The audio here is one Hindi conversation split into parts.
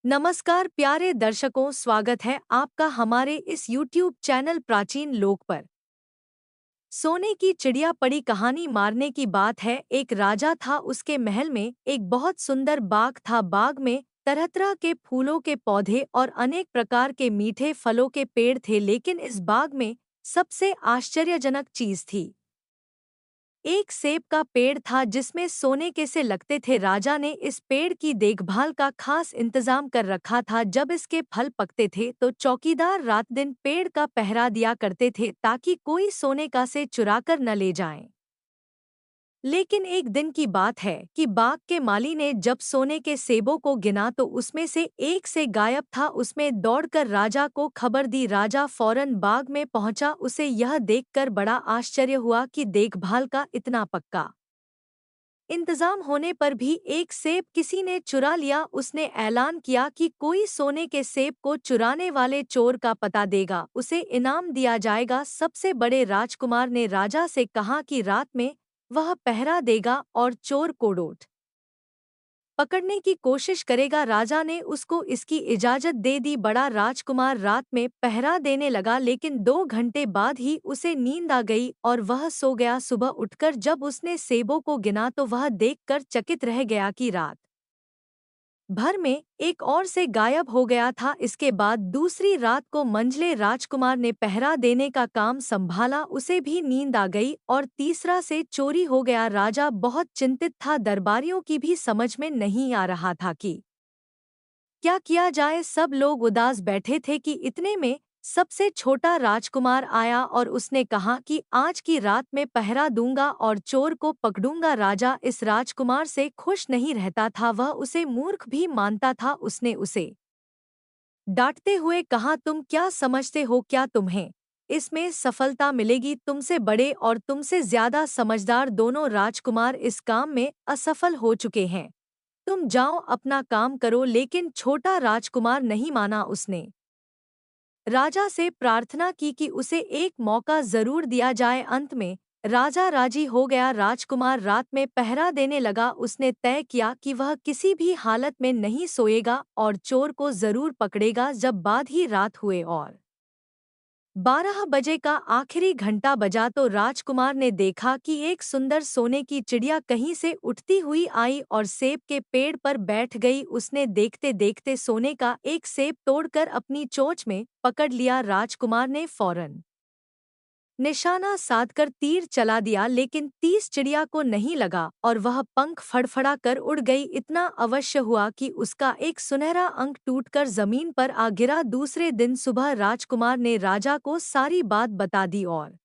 नमस्कार प्यारे दर्शकों, स्वागत है आपका हमारे इस YouTube चैनल प्राचीन लोक पर। सोने की चिड़िया पड़ी कहानी मारने की बात है। एक राजा था, उसके महल में एक बहुत सुंदर बाग था। बाग में तरह तरह के फूलों के पौधे और अनेक प्रकार के मीठे फलों के पेड़ थे, लेकिन इस बाग में सबसे आश्चर्यजनक चीज थी। एक सेब का पेड़ था जिसमें सोने के से लगते थे। राजा ने इस पेड़ की देखभाल का खास इंतजाम कर रखा था। जब इसके फल पकते थे तो चौकीदार रात दिन पेड़ का पहरा दिया करते थे ताकि कोई सोने का से चुरा कर न ले जाए। लेकिन एक दिन की बात है कि बाग के माली ने जब सोने के सेबों को गिना तो उसमें से एक से गायब था। उसमें दौड़कर राजा को खबर दी। राजा फौरन बाग में पहुंचा। उसे यह देखकर बड़ा आश्चर्य हुआ कि देखभाल का इतना पक्का इंतजाम होने पर भी एक सेब किसी ने चुरा लिया। उसने ऐलान किया कि कोई सोने के सेब को चुराने वाले चोर का पता देगा, उसे इनाम दिया जाएगा। सबसे बड़े राजकुमार ने राजा से कहा कि रात में वह पहरा देगा और चोर को ढूंढ पकड़ने की कोशिश करेगा। राजा ने उसको इसकी इजाजत दे दी। बड़ा राजकुमार रात में पहरा देने लगा, लेकिन 2 घंटे बाद ही उसे नींद आ गई और वह सो गया। सुबह उठकर जब उसने सेबों को गिना तो वह देखकर चकित रह गया कि रात भर में एक और से गायब हो गया था। इसके बाद दूसरी रात को मंझले राजकुमार ने पहरा देने का काम संभाला। उसे भी नींद आ गई और तीसरा से चोरी हो गया। राजा बहुत चिंतित था। दरबारियों की भी समझ में नहीं आ रहा था कि क्या किया जाए। सब लोग उदास बैठे थे कि इतने में सबसे छोटा राजकुमार आया और उसने कहा कि आज की रात में पहरा दूंगा और चोर को पकड़ूंगा। राजा इस राजकुमार से खुश नहीं रहता था, वह उसे मूर्ख भी मानता था। उसने उसे डांटते हुए कहा, तुम क्या समझते हो, क्या तुम्हें इसमें सफलता मिलेगी? तुमसे बड़े और तुमसे ज्यादा समझदार दोनों राजकुमार इस काम में असफल हो चुके हैं। तुम जाओ अपना काम करो। लेकिन छोटा राजकुमार नहीं माना। उसने राजा से प्रार्थना की कि उसे एक मौका जरूर दिया जाए। अंत में राजा राजी हो गया। राजकुमार रात में पहरा देने लगा। उसने तय किया कि वह किसी भी हालत में नहीं सोएगा और चोर को जरूर पकड़ेगा। जब बाद ही रात हुए और 12 बजे का आखिरी घंटा बजा तो राजकुमार ने देखा कि एक सुंदर सोने की चिड़िया कहीं से उठती हुई आई और सेब के पेड़ पर बैठ गई। उसने देखते देखते सोने का एक सेब तोड़कर अपनी चोंच में पकड़ लिया। राजकुमार ने फौरन निशाना साधकर तीर चला दिया, लेकिन तीस चिड़िया को नहीं लगा और वह पंख फड़फड़ा कर उड़ गई। इतना अवश्य हुआ कि उसका एक सुनहरा अंक टूटकर जमीन पर आ गिरा। दूसरे दिन सुबह राजकुमार ने राजा को सारी बात बता दी और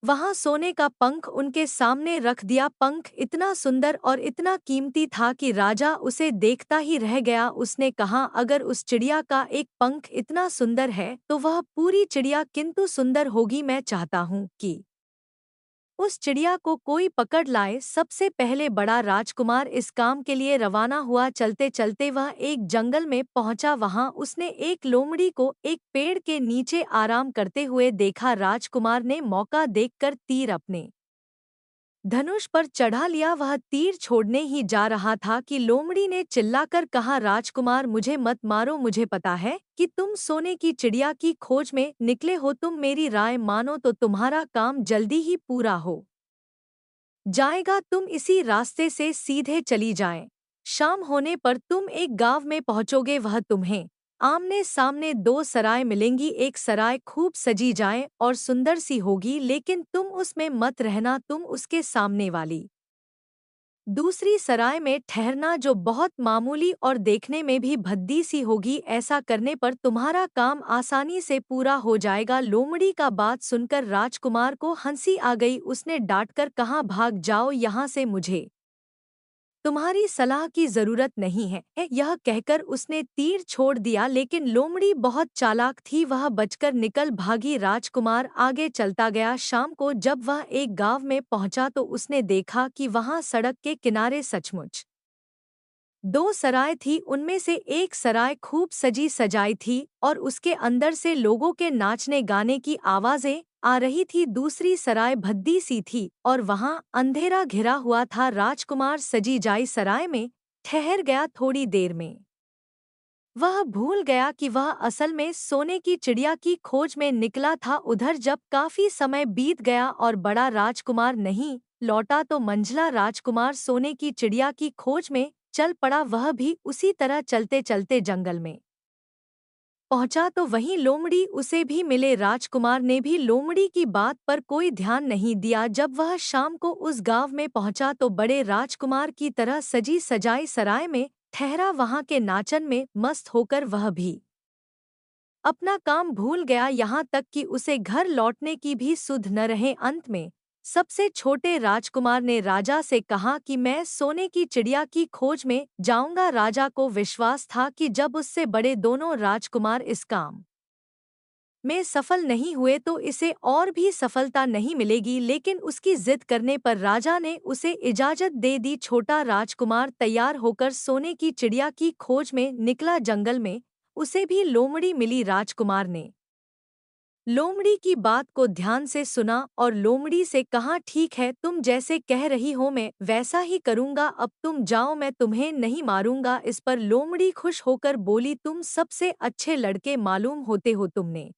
वहां सोने का पंख उनके सामने रख दिया। पंख इतना सुंदर और इतना कीमती था कि राजा उसे देखता ही रह गया। उसने कहा, अगर उस चिड़िया का एक पंख इतना सुंदर है तो वह पूरी चिड़िया किंतु सुंदर होगी। मैं चाहता हूँ कि उस चिड़िया को कोई पकड़ लाए। सबसे पहले बड़ा राजकुमार इस काम के लिए रवाना हुआ। चलते चलते वह एक जंगल में पहुंचा। वहां उसने एक लोमड़ी को एक पेड़ के नीचे आराम करते हुए देखा। राजकुमार ने मौका देखकर तीर अपने धनुष पर चढ़ा लिया। वह तीर छोड़ने ही जा रहा था कि लोमड़ी ने चिल्लाकर कहा, राजकुमार मुझे मत मारो। मुझे पता है कि तुम सोने की चिड़िया की खोज में निकले हो। तुम मेरी राय मानो तो तुम्हारा काम जल्दी ही पूरा हो जाएगा। तुम इसी रास्ते से सीधे चली जाएं। शाम होने पर तुम एक गांव में पहुंचोगे। वह तुम्हें आमने सामने दो सराय मिलेंगी। एक सराय खूब सजी जाए और सुंदर सी होगी, लेकिन तुम उसमें मत रहना, तुम उसके सामने वाली दूसरी सराय में ठहरना, जो बहुत मामूली और देखने में भी भद्दी सी होगी। ऐसा करने पर तुम्हारा काम आसानी से पूरा हो जाएगा। लोमड़ी का बात सुनकर राजकुमार को हंसी आ गई। उसने डांटकर कहा, भाग जाओ यहाँ से, मुझे तुम्हारी सलाह की जरूरत नहीं है। यह कहकर उसने तीर छोड़ दिया, लेकिन लोमड़ी बहुत चालाक थी, वह बचकर निकल भागी। राजकुमार आगे चलता गया। शाम को जब वह एक गांव में पहुंचा तो उसने देखा कि वहां सड़क के किनारे सचमुच दो सराय थी। उनमें से एक सराय खूब सजी सजाई थी और उसके अंदर से लोगों के नाचने गाने की आवाजें आ रही थी। दूसरी सराय भद्दी सी थी और वहां अंधेरा घिरा हुआ था। राजकुमार सजी जाई सराय में ठहर गया। थोड़ी देर में वह भूल गया कि वह असल में सोने की चिड़िया की खोज में निकला था। उधर जब काफी समय बीत गया और बड़ा राजकुमार नहीं लौटा तो मंझला राजकुमार सोने की चिड़िया की खोज में चल पड़ा। वह भी उसी तरह चलते चलते जंगल में पहुंचा तो वहीं लोमड़ी उसे भी मिले। राजकुमार ने भी लोमड़ी की बात पर कोई ध्यान नहीं दिया। जब वह शाम को उस गांव में पहुंचा तो बड़े राजकुमार की तरह सजी सजाई सराय में ठहरा। वहां के नाचन में मस्त होकर वह भी अपना काम भूल गया, यहाँ तक कि उसे घर लौटने की भी सुध न रहे। अंत में सबसे छोटे राजकुमार ने राजा से कहा कि मैं सोने की चिड़िया की खोज में जाऊंगा। राजा को विश्वास था कि जब उससे बड़े दोनों राजकुमार इस काम में सफल नहीं हुए तो इसे और भी सफलता नहीं मिलेगी। लेकिन उसकी जिद करने पर राजा ने उसे इजाजत दे दी। छोटा राजकुमार तैयार होकर सोने की चिड़िया की खोज में निकला। जंगल में उसे भी लोमड़ी मिली। राजकुमार ने लोमड़ी की बात को ध्यान से सुना और लोमड़ी से कहा, ठीक है, तुम जैसे कह रही हो मैं वैसा ही करूंगा। अब तुम जाओ, मैं तुम्हें नहीं मारूंगा। इस पर लोमड़ी खुश होकर बोली, तुम सबसे अच्छे लड़के मालूम होते हो। तुमने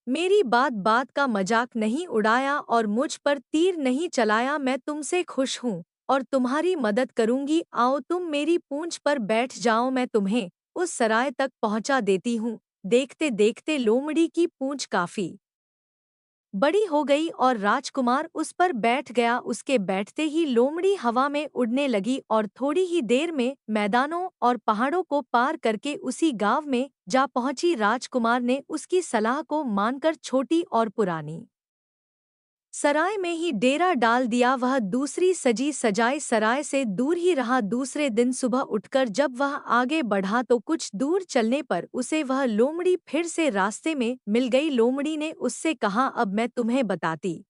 मेरी बात बात का मजाक नहीं उड़ाया और मुझ पर तीर नहीं चलाया। मैं तुमसे खुश हूँ और तुम्हारी मदद करूंगी। आओ तुम मेरी पूंछ पर बैठ जाओ, मैं तुम्हें उस सराय तक पहुंचा देती हूँ। देखते देखते लोमड़ी की पूंछ काफी बड़ी हो गई और राजकुमार उस पर बैठ गया। उसके बैठते ही लोमड़ी हवा में उड़ने लगी और थोड़ी ही देर में मैदानों और पहाड़ों को पार करके उसी गांव में जा पहुंची। राजकुमार ने उसकी सलाह को मानकर छोटी और पुरानी सराय में ही डेरा डाल दिया। वह दूसरी सजी सजाई सराय से दूर ही रहा। दूसरे दिन सुबह उठकर जब वह आगे बढ़ा तो कुछ दूर चलने पर उसे वह लोमड़ी फिर से रास्ते में मिल गई। लोमड़ी ने उससे कहा, अब मैं तुम्हें बताती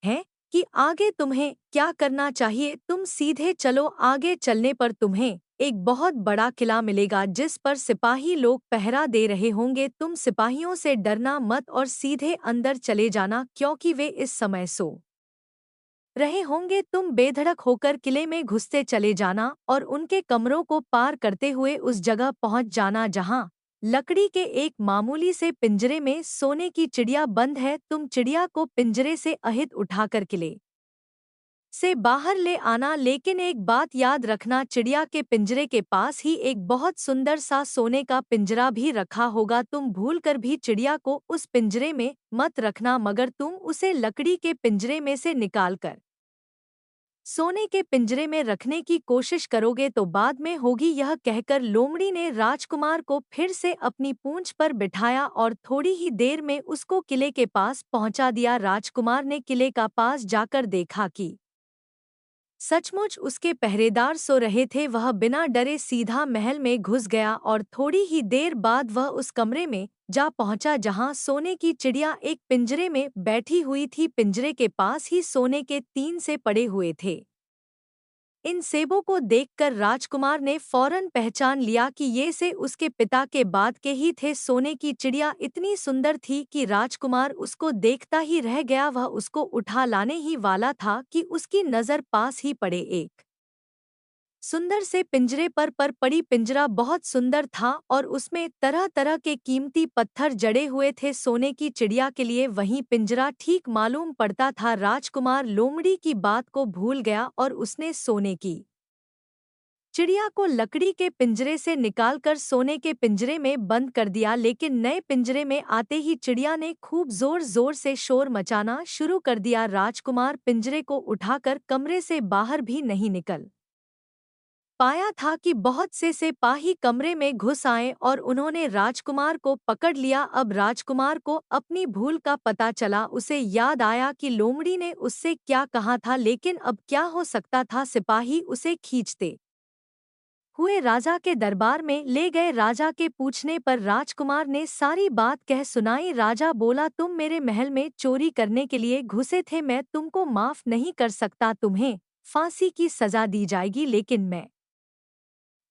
है कि आगे तुम्हें क्या करना चाहिए। तुम सीधे चलो, आगे चलने पर तुम्हें एक बहुत बड़ा किला मिलेगा जिस पर सिपाही लोग पहरा दे रहे होंगे। तुम सिपाहियों से डरना मत और सीधे अंदर चले जाना, क्योंकि वे इस समय सो रहे होंगे। तुम बेधड़क होकर किले में घुसते चले जाना और उनके कमरों को पार करते हुए उस जगह पहुंच जाना जहां लकड़ी के एक मामूली से पिंजरे में सोने की चिड़िया बंद है। तुम चिड़िया को पिंजरे से अहित उठाकर किले से बाहर ले आना। लेकिन एक बात याद रखना, चिड़िया के पिंजरे के पास ही एक बहुत सुंदर सा सोने का पिंजरा भी रखा होगा। तुम भूलकर भी चिड़िया को उस पिंजरे में मत रखना, मगर तुम उसे लकड़ी के पिंजरे में से निकालकर सोने के पिंजरे में रखने की कोशिश करोगे तो बाद में होगी। यह कहकर लोमड़ी ने राजकुमार को फिर से अपनी पूंछ पर बिठाया और थोड़ी ही देर में उसको किले के पास पहुंचा दिया। राजकुमार ने किले का पास जाकर देखा कि सचमुच उसके पहरेदार सो रहे थे। वह बिना डरे सीधा महल में घुस गया और थोड़ी ही देर बाद वह उस कमरे में जा पहुंचा जहां सोने की चिड़िया एक पिंजरे में बैठी हुई थी। पिंजरे के पास ही सोने के 3 सेब पड़े हुए थे। इन सेबों को देखकर राजकुमार ने फौरन पहचान लिया कि ये से उसके पिता के बाद के ही थे। सोने की चिड़िया इतनी सुंदर थी कि राजकुमार उसको देखता ही रह गया। वह उसको उठा लाने ही वाला था कि उसकी नज़र पास ही पड़े एक सुंदर से पिंजरे पर पड़ी। पिंजरा बहुत सुंदर था और उसमें तरह तरह के कीमती पत्थर जड़े हुए थे। सोने की चिड़िया के लिए वही पिंजरा ठीक मालूम पड़ता था। राजकुमार लोमड़ी की बात को भूल गया और उसने सोने की चिड़िया को लकड़ी के पिंजरे से निकालकर सोने के पिंजरे में बंद कर दिया। लेकिन नए पिंजरे में आते ही चिड़िया ने खूब जोर जोर से शोर मचाना शुरू कर दिया। राजकुमार पिंजरे को उठाकर कमरे से बाहर भी नहीं निकल पाया था कि बहुत से सिपाही कमरे में घुस आए और उन्होंने राजकुमार को पकड़ लिया। अब राजकुमार को अपनी भूल का पता चला। उसे याद आया कि लोमड़ी ने उससे क्या कहा था, लेकिन अब क्या हो सकता था। सिपाही उसे खींचते हुए राजा के दरबार में ले गए। राजा के पूछने पर राजकुमार ने सारी बात कह सुनाई। राजा बोला, तुम मेरे महल में चोरी करने के लिए घुसे थे, मैं तुमको माफ नहीं कर सकता। तुम्हें फांसी की सजा दी जाएगी, लेकिन मैं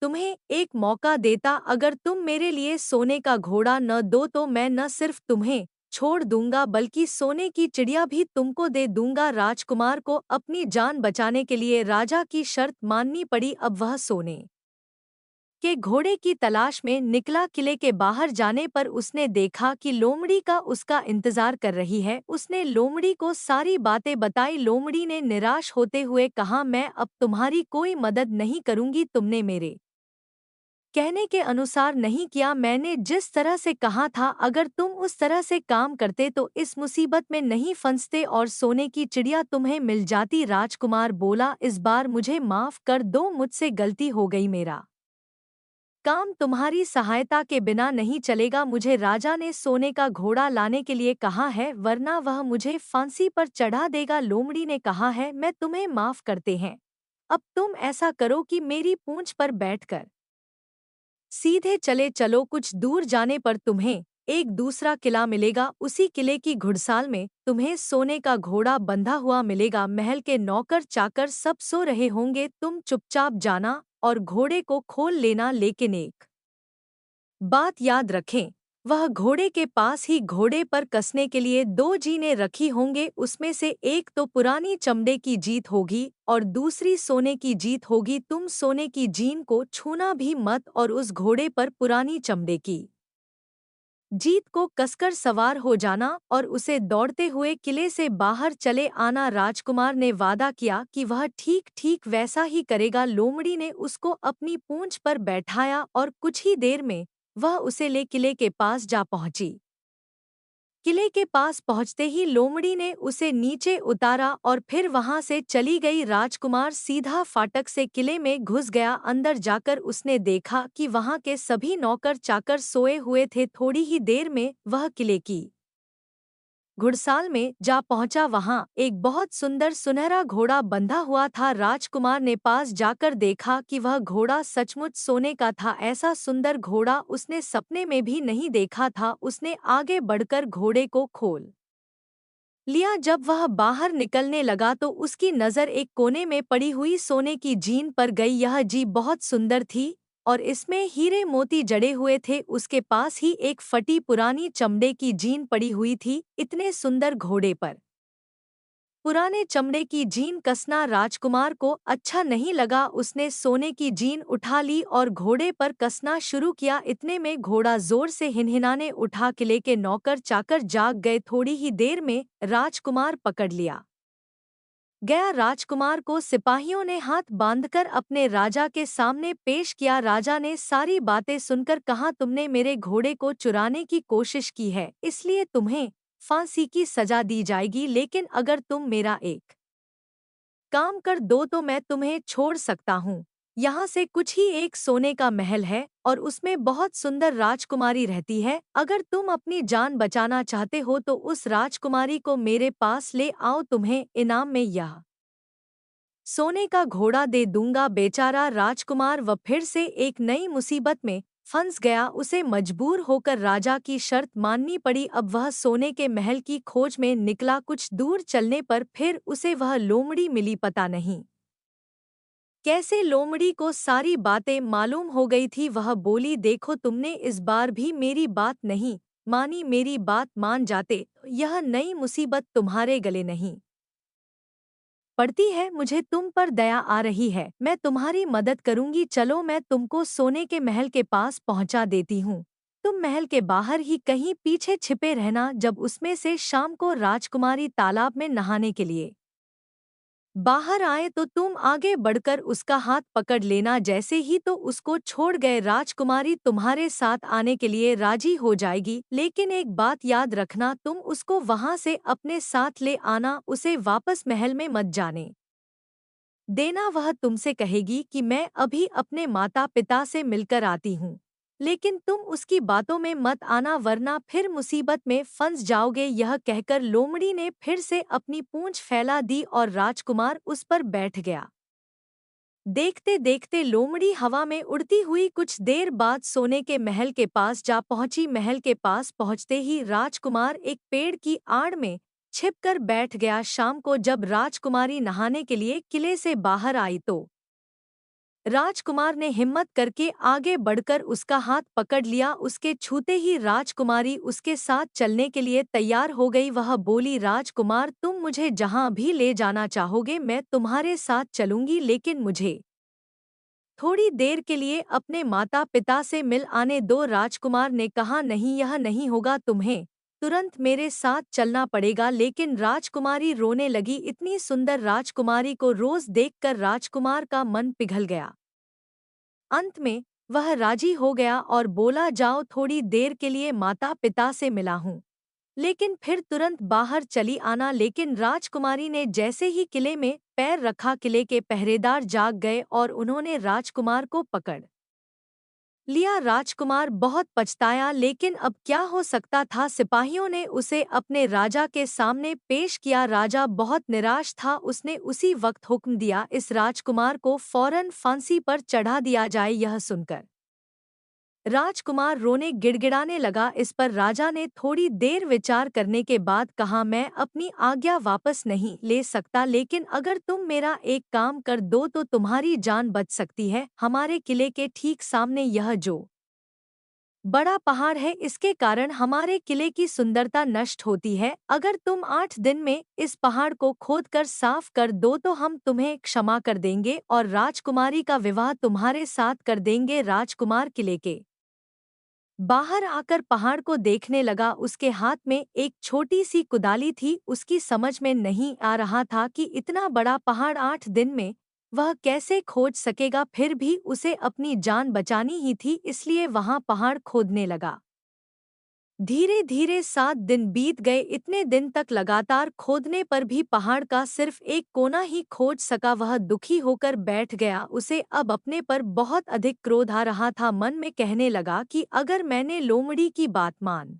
तुम्हें एक मौका देता। अगर तुम मेरे लिए सोने का घोड़ा न दो तो मैं न सिर्फ तुम्हें छोड़ दूंगा बल्कि सोने की चिड़िया भी तुमको दे दूंगा। राजकुमार को अपनी जान बचाने के लिए राजा की शर्त माननी पड़ी। अब वह सोने के घोड़े की तलाश में निकला। किले के बाहर जाने पर उसने देखा कि लोमड़ी का उसका इंतजार कर रही है। उसने लोमड़ी को सारी बातें बताई। लोमड़ी ने निराश होते हुए कहा, मैं अब तुम्हारी कोई मदद नहीं करूंगी। तुमने मेरे कहने के अनुसार नहीं किया। मैंने जिस तरह से कहा था, अगर तुम उस तरह से काम करते तो इस मुसीबत में नहीं फंसते और सोने की चिड़िया तुम्हें मिल जाती। राजकुमार बोला, इस बार मुझे माफ कर दो, मुझसे गलती हो गई। मेरा काम तुम्हारी सहायता के बिना नहीं चलेगा। मुझे राजा ने सोने का घोड़ा लाने के लिए कहा है, वरना वह मुझे फांसी पर चढ़ा देगा। लोमड़ी ने कहा है, मैं तुम्हें माफ करते हैं। अब तुम ऐसा करो कि मेरी पूंछ पर बैठकर सीधे चले चलो। कुछ दूर जाने पर तुम्हें एक दूसरा किला मिलेगा। उसी किले की घुड़साल में तुम्हें सोने का घोड़ा बंधा हुआ मिलेगा। महल के नौकर चाकर सब सो रहे होंगे। तुम चुपचाप जाना और घोड़े को खोल लेना, लेकिन एक बात याद रखें, वह घोड़े के पास ही घोड़े पर कसने के लिए दो जीने रखी होंगे। उसमें से एक तो पुरानी चमड़े की जीत होगी और दूसरी सोने की जीत होगी। तुम सोने की जीन को छूना भी मत और उस घोड़े पर पुरानी चमड़े की जीत को कसकर सवार हो जाना और उसे दौड़ते हुए किले से बाहर चले आना। राजकुमार ने वादा किया कि वह ठीक ठीक वैसा ही करेगा। लोमड़ी ने उसको अपनी पूंछ पर बैठाया और कुछ ही देर में वह उसे ले किले के पास जा पहुंची। किले के पास पहुंचते ही लोमड़ी ने उसे नीचे उतारा और फिर वहां से चली गई। राजकुमार सीधा फाटक से किले में घुस गया। अंदर जाकर उसने देखा कि वहां के सभी नौकर चाकर सोए हुए थे। थोड़ी ही देर में वह किले की घुड़साल में जा पहुंचा। वहां एक बहुत सुंदर सुनहरा घोड़ा बंधा हुआ था। राजकुमार ने पास जाकर देखा कि वह घोड़ा सचमुच सोने का था। ऐसा सुंदर घोड़ा उसने सपने में भी नहीं देखा था। उसने आगे बढ़कर घोड़े को खोल लिया। जब वह बाहर निकलने लगा तो उसकी नज़र एक कोने में पड़ी हुई सोने की जीन पर गई। यह जीप बहुत सुंदर थी और इसमें हीरे मोती जड़े हुए थे। उसके पास ही एक फटी पुरानी चमड़े की जीन पड़ी हुई थी। इतने सुंदर घोड़े पर पुराने चमड़े की जीन कसना राजकुमार को अच्छा नहीं लगा। उसने सोने की जीन उठा ली और घोड़े पर कसना शुरू किया। इतने में घोड़ा जोर से हिनहिनाने उठा। किले के नौकर चाकर जाग गए। थोड़ी ही देर में राजकुमार पकड़ लिया गया। राजकुमार को सिपाहियों ने हाथ बांधकर अपने राजा के सामने पेश किया। राजा ने सारी बातें सुनकर कहा, तुमने मेरे घोड़े को चुराने की कोशिश की है, इसलिए तुम्हें फांसी की सजा दी जाएगी। लेकिन अगर तुम मेरा एक काम कर दो तो मैं तुम्हें छोड़ सकता हूँ। यहाँ से कुछ ही एक सोने का महल है और उसमें बहुत सुंदर राजकुमारी रहती है। अगर तुम अपनी जान बचाना चाहते हो तो उस राजकुमारी को मेरे पास ले आओ। तुम्हें इनाम में यह सोने का घोड़ा दे दूंगा। बेचारा राजकुमार वह फिर से एक नई मुसीबत में फंस गया। उसे मजबूर होकर राजा की शर्त माननी पड़ी। अब वह सोने के महल की खोज में निकला। कुछ दूर चलने पर फिर उसे वह लोमड़ी मिली। पता नहीं कैसे लोमड़ी को सारी बातें मालूम हो गई थी। वह बोली, देखो तुमने इस बार भी मेरी बात नहीं मानी। मेरी बात मान जाते तो यह नई मुसीबत तुम्हारे गले नहीं पड़ती है। मुझे तुम पर दया आ रही है, मैं तुम्हारी मदद करूंगी। चलो मैं तुमको सोने के महल के पास पहुंचा देती हूँ। तुम महल के बाहर ही कहीं पीछे छिपे रहना। जब उसमें से शाम को राजकुमारी तालाब में नहाने के लिए बाहर आए तो तुम आगे बढ़कर उसका हाथ पकड़ लेना। जैसे ही तो उसको छोड़ गए, राजकुमारी तुम्हारे साथ आने के लिए राजी हो जाएगी। लेकिन एक बात याद रखना, तुम उसको वहां से अपने साथ ले आना। उसे वापस महल में मत जाने देना। वह तुमसे कहेगी कि मैं अभी अपने माता पिता से मिलकर आती हूँ, लेकिन तुम उसकी बातों में मत आना, वरना फिर मुसीबत में फंस जाओगे। यह कहकर लोमड़ी ने फिर से अपनी पूंछ फैला दी और राजकुमार उस पर बैठ गया। देखते देखते लोमड़ी हवा में उड़ती हुई कुछ देर बाद सोने के महल के पास जा पहुंची। महल के पास पहुंचते ही राजकुमार एक पेड़ की आड़ में छिपकर बैठ गया। शाम को जब राजकुमारी नहाने के लिए किले से बाहर आई तो राजकुमार ने हिम्मत करके आगे बढ़कर उसका हाथ पकड़ लिया। उसके छूते ही राजकुमारी उसके साथ चलने के लिए तैयार हो गई। वह बोली, राजकुमार तुम मुझे जहां भी ले जाना चाहोगे मैं तुम्हारे साथ चलूंगी, लेकिन मुझे थोड़ी देर के लिए अपने माता पिता से मिल आने दो। राजकुमार ने कहा, नहीं, यह नहीं होगा, तुम्हें तुरंत मेरे साथ चलना पड़ेगा। लेकिन राजकुमारी रोने लगी। इतनी सुंदर राजकुमारी को रोज देखकर राजकुमार का मन पिघल गया। अंत में वह राजी हो गया और बोला, जाओ, थोड़ी देर के लिए माता पिता से मिला हूँ, लेकिन फिर तुरंत बाहर चली आना। लेकिन राजकुमारी ने जैसे ही किले में पैर रखा, किले के पहरेदार जाग गए और उन्होंने राजकुमार को पकड़ लिया। राजकुमार बहुत पछताया, लेकिन अब क्या हो सकता था। सिपाहियों ने उसे अपने राजा के सामने पेश किया। राजा बहुत निराश था। उसने उसी वक्त हुक्म दिया, इस राजकुमार को फौरन फांसी पर चढ़ा दिया जाए। यह सुनकर राजकुमार रोने गिड़गिड़ाने लगा। इस पर राजा ने थोड़ी देर विचार करने के बाद कहा, मैं अपनी आज्ञा वापस नहीं ले सकता, लेकिन अगर तुम मेरा एक काम कर दो तो तुम्हारी जान बच सकती है। हमारे किले के ठीक सामने यह जो बड़ा पहाड़ है, इसके कारण हमारे किले की सुंदरता नष्ट होती है। अगर तुम 8 दिन में इस पहाड़ को खोदकर साफ कर दो तो हम तुम्हें क्षमा कर देंगे और राजकुमारी का विवाह तुम्हारे साथ कर देंगे। राजकुमार किले के बाहर आकर पहाड़ को देखने लगा। उसके हाथ में एक छोटी सी कुदाली थी। उसकी समझ में नहीं आ रहा था कि इतना बड़ा पहाड़ 8 दिन में वह कैसे खोज सकेगा। फिर भी उसे अपनी जान बचानी ही थी, इसलिए वहां पहाड़ खोदने लगा। धीरे धीरे 7 दिन बीत गए। इतने दिन तक लगातार खोदने पर भी पहाड़ का सिर्फ एक कोना ही खोज सका। वह दुखी होकर बैठ गया। उसे अब अपने पर बहुत अधिक क्रोध आ रहा था। मन में कहने लगा कि अगर मैंने लोमड़ी की बात मान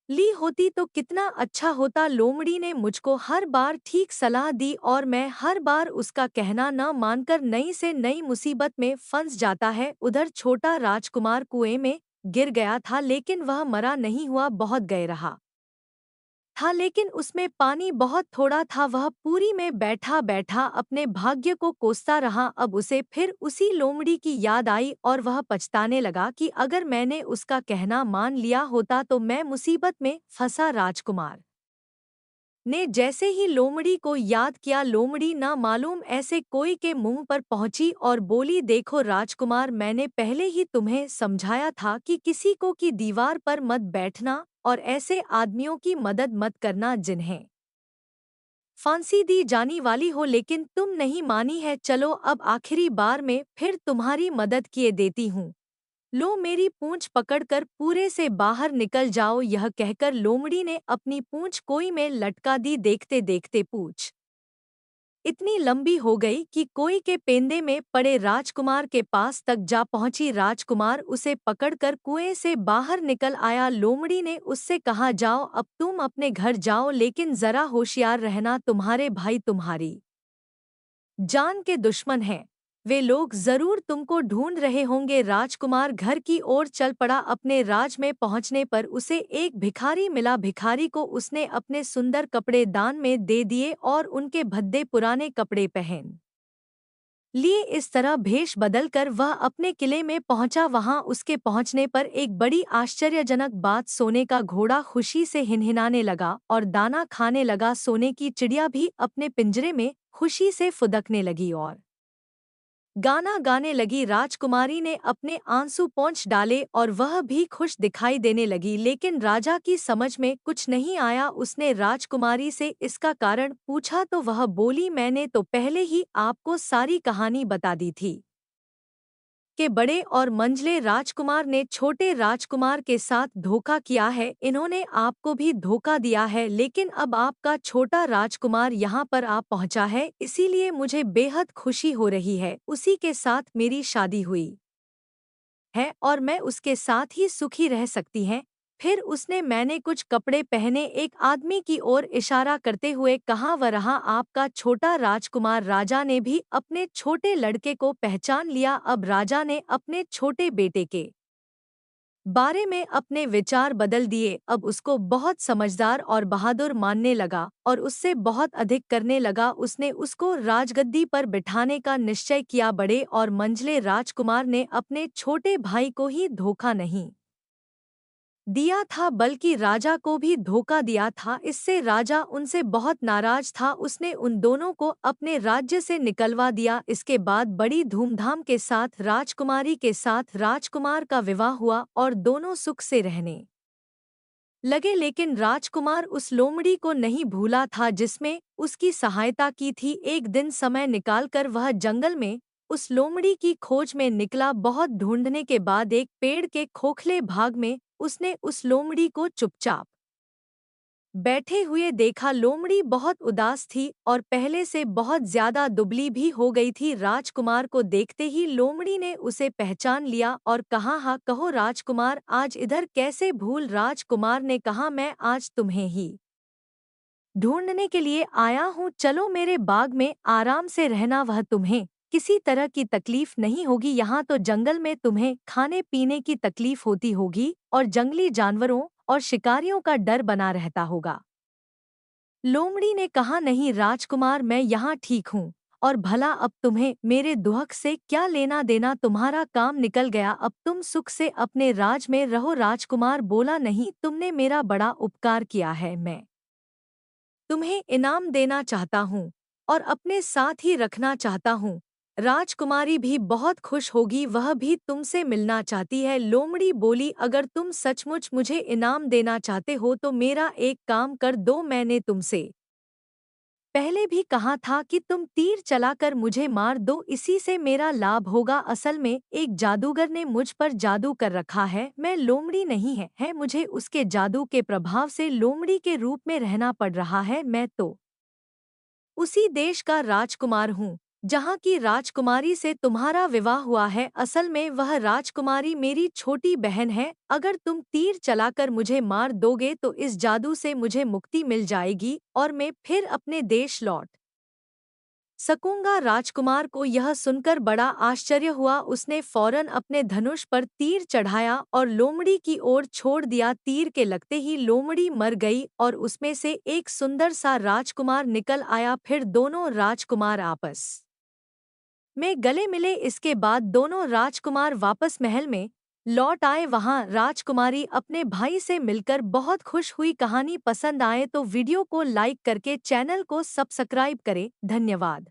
ली होती तो कितना अच्छा होता। लोमड़ी ने मुझको हर बार ठीक सलाह दी और मैं हर बार उसका कहना न मानकर नई से नई मुसीबत में फंस जाता है। उधर छोटा राजकुमार कुएं में गिर गया था, लेकिन वह मरा नहीं हुआ। बहुत गहरा रहा था, लेकिन उसमें पानी बहुत थोड़ा था। वह पूरी में बैठा बैठा अपने भाग्य को कोसता रहा। अब उसे फिर उसी लोमड़ी की याद आई और वह पछताने लगा कि अगर मैंने उसका कहना मान लिया होता तो मैं मुसीबत में फंसा। राजकुमार ने जैसे ही लोमड़ी को याद किया, लोमड़ी ना मालूम ऐसे कोई के मुंह पर पहुंची और बोली, देखो राजकुमार, मैंने पहले ही तुम्हें समझाया था कि किसी को की दीवार पर मत बैठना और ऐसे आदमियों की मदद मत करना जिन्हें फांसी दी जानी वाली हो, लेकिन तुम नहीं मानी है। चलो अब आखिरी बार में फिर तुम्हारी मदद किए देती हूँ। लो, मेरी पूंछ पकड़कर पूरे से बाहर निकल जाओ। यह कहकर लोमड़ी ने अपनी पूंछ कोई में लटका दी। देखते देखते पूंछ इतनी लंबी हो गई कि कोई के पेंदे में पड़े राजकुमार के पास तक जा पहुंची। राजकुमार उसे पकड़कर कुएं से बाहर निकल आया। लोमड़ी ने उससे कहा, जाओ, अब तुम अपने घर जाओ, लेकिन जरा होशियार रहना, तुम्हारे भाई तुम्हारी जान के दुश्मन हैं। वे लोग जरूर तुमको ढूंढ रहे होंगे। राजकुमार घर की ओर चल पड़ा। अपने राज में पहुंचने पर उसे एक भिखारी मिला। भिखारी को उसने अपने सुंदर कपड़े दान में दे दिए और उनके भद्दे पुराने कपड़े पहन लिए। इस तरह भेष बदलकर वह अपने किले में पहुंचा। वहां उसके पहुंचने पर एक बड़ी आश्चर्यजनक बात, सोने का घोड़ा खुशी से हिनहिनाने लगा और दाना खाने लगा। सोने की चिड़िया भी अपने पिंजरे में खुशी से फुदकने लगी और गाना गाने लगी। राजकुमारी ने अपने आंसू पोंछ डाले और वह भी खुश दिखाई देने लगी, लेकिन राजा की समझ में कुछ नहीं आया। उसने राजकुमारी से इसका कारण पूछा तो वह बोली, मैंने तो पहले ही आपको सारी कहानी बता दी थी कि बड़े और मंझले राजकुमार ने छोटे राजकुमार के साथ धोखा किया है। इन्होंने आपको भी धोखा दिया है, लेकिन अब आपका छोटा राजकुमार यहाँ पर आ पहुँचा है, इसीलिए मुझे बेहद खुशी हो रही है। उसी के साथ मेरी शादी हुई है और मैं उसके साथ ही सुखी रह सकती हैं। फिर उसने मैंने कुछ कपड़े पहने एक आदमी की ओर इशारा करते हुए कहा, वह रहा आपका छोटा राजकुमार। राजा ने भी अपने छोटे लड़के को पहचान लिया। अब राजा ने अपने छोटे बेटे के बारे में अपने विचार बदल दिए। अब उसको बहुत समझदार और बहादुर मानने लगा और उससे बहुत अधिक करने लगा। उसने उसको राजगद्दी पर बिठाने का निश्चय किया। बड़े और मंझले राजकुमार ने अपने छोटे भाई को ही धोखा नहीं दिया था बल्कि राजा को भी धोखा दिया था। इससे राजा उनसे बहुत नाराज था। उसने उन दोनों को अपने राज्य से निकलवा दिया। इसके बाद बड़ी धूमधाम के साथ राजकुमारी के साथ राजकुमार का विवाह हुआ और दोनों सुख से रहने लगे। लेकिन राजकुमार उस लोमड़ी को नहीं भूला था जिसमें उसकी सहायता की थी। एक दिन समय निकालकर वह जंगल में उस लोमड़ी की खोज में निकला। बहुत ढूंढने के बाद एक पेड़ के खोखले भाग में उसने उस लोमड़ी को चुपचाप बैठे हुए देखा। लोमड़ी बहुत उदास थी और पहले से बहुत ज्यादा दुबली भी हो गई थी। राजकुमार को देखते ही लोमड़ी ने उसे पहचान लिया और कहा, हाँ कहो राजकुमार, आज इधर कैसे भूल। राजकुमार ने कहा, मैं आज तुम्हें ही ढूंढने के लिए आया हूँ। चलो मेरे बाग में आराम से रहना, वह तुम्हें किसी तरह की तकलीफ नहीं होगी। यहाँ तो जंगल में तुम्हें खाने पीने की तकलीफ होती होगी और जंगली जानवरों और शिकारियों का डर बना रहता होगा। लोमड़ी ने कहा, नहीं राजकुमार, मैं यहाँ ठीक हूँ। और भला अब तुम्हें मेरे दुहक से क्या लेना देना। तुम्हारा काम निकल गया, अब तुम सुख से अपने राज में रहो। राजकुमार बोला, नहीं, तुमने मेरा बड़ा उपकार किया है, मैं तुम्हें इनाम देना चाहता हूँ और अपने साथ ही रखना चाहता हूँ। राजकुमारी भी बहुत खुश होगी, वह भी तुमसे मिलना चाहती है। लोमड़ी बोली, अगर तुम सचमुच मुझे इनाम देना चाहते हो तो मेरा एक काम कर दो। मैंने तुमसे पहले भी कहा था कि तुम तीर चलाकर मुझे मार दो, इसी से मेरा लाभ होगा। असल में एक जादूगर ने मुझ पर जादू कर रखा है। मैं लोमड़ी नहीं है मुझे उसके जादू के प्रभाव से लोमड़ी के रूप में रहना पड़ रहा है। मैं तो उसी देश का राजकुमार हूँ जहाँ की राजकुमारी से तुम्हारा विवाह हुआ है। असल में वह राजकुमारी मेरी छोटी बहन है। अगर तुम तीर चलाकर मुझे मार दोगे तो इस जादू से मुझे मुक्ति मिल जाएगी और मैं फिर अपने देश लौट सकूंगा। राजकुमार को यह सुनकर बड़ा आश्चर्य हुआ। उसने फौरन अपने धनुष पर तीर चढ़ाया और लोमड़ी की ओर छोड़ दिया। तीर के लगते ही लोमड़ी मर गई और उसमें से एक सुंदर सा राजकुमार निकल आया। फिर दोनों राजकुमार आपस में गले मिले। इसके बाद दोनों राजकुमार वापस महल में लौट आए। वहां राजकुमारी अपने भाई से मिलकर बहुत खुश हुई। कहानी पसंद आए तो वीडियो को लाइक करके चैनल को सब्सक्राइब करें। धन्यवाद।